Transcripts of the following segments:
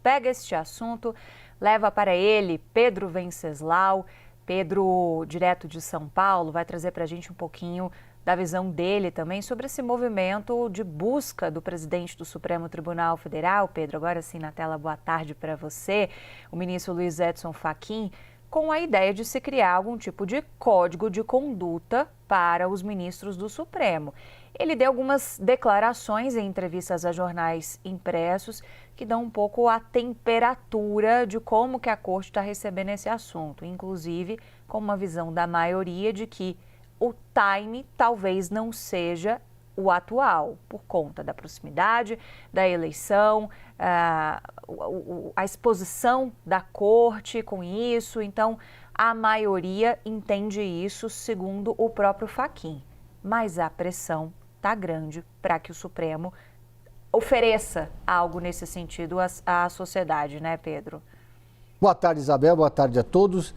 pega este assunto, leva para ele Pedro Venceslau. Pedro, direto de São Paulo, vai trazer para a gente um pouquinho da visão dele também sobre esse movimento de busca do presidente do Supremo Tribunal Federal. Pedro, agora sim na tela, boa tarde para você, o ministro Luiz Edson Fachin, com a ideia de se criar algum tipo de código de conduta para os ministros do Supremo. Ele deu algumas declarações em entrevistas a jornais impressos que dão um pouco a temperatura de como que a corte está recebendo esse assunto, inclusive com uma visão da maioria de que o time talvez não seja o atual, por conta da proximidade da eleição, a exposição da corte com isso. Então, a maioria entende isso, segundo o próprio Fachin. Mas a pressão está grande para que o Supremo ofereça algo nesse sentido à sociedade, né, Pedro? Boa tarde, Isabel. Boa tarde a todos.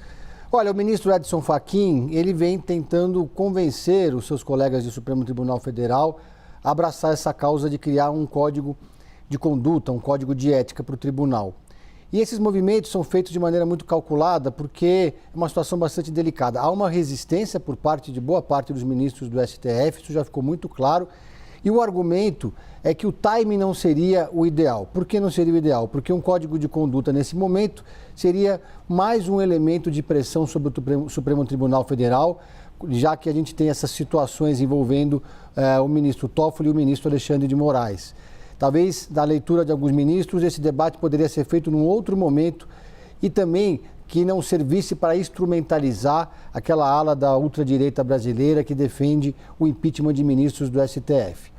Olha, o ministro Edson Fachin, ele vem tentando convencer os seus colegas do Supremo Tribunal Federal a abraçar essa causa de criar um código de conduta, um código de ética para o tribunal. E esses movimentos são feitos de maneira muito calculada porque é uma situação bastante delicada. Há uma resistência por parte de boa parte dos ministros do STF, isso já ficou muito claro. E o argumento é que o timing não seria o ideal. Por que não seria o ideal? Porque um código de conduta nesse momento seria mais um elemento de pressão sobre o Supremo Tribunal Federal, já que a gente tem essas situações envolvendo o ministro Toffoli e o ministro Alexandre de Moraes. Talvez, da leitura de alguns ministros, esse debate poderia ser feito num outro momento e também que não servisse para instrumentalizar aquela ala da ultradireita brasileira que defende o impeachment de ministros do STF.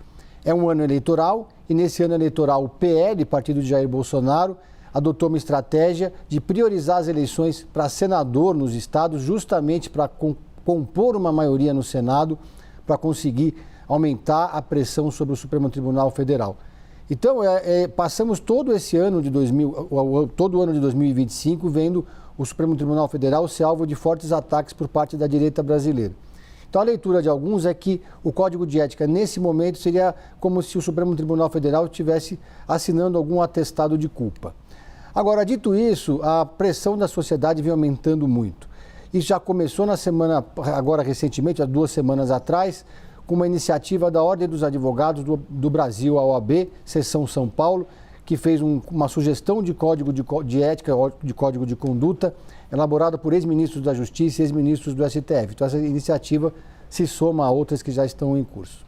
É um ano eleitoral e nesse ano eleitoral o PL, partido de Jair Bolsonaro, adotou uma estratégia de priorizar as eleições para senador nos estados, justamente para compor uma maioria no Senado, para conseguir aumentar a pressão sobre o Supremo Tribunal Federal. Então, passamos todo esse ano de todo o ano de 2025 vendo o Supremo Tribunal Federal ser alvo de fortes ataques por parte da direita brasileira. Então, a leitura de alguns é que o Código de Ética, nesse momento, seria como se o Supremo Tribunal Federal estivesse assinando algum atestado de culpa. Agora, dito isso, a pressão da sociedade vem aumentando muito. Isso já começou na semana, agora recentemente, há 2 semanas atrás, com uma iniciativa da Ordem dos Advogados do Brasil, a OAB, Seção São Paulo, que fez uma sugestão de código de ética, de código de conduta, elaborada por ex-ministros da Justiça e ex-ministros do STF. Então, essa iniciativa se soma a outras que já estão em curso.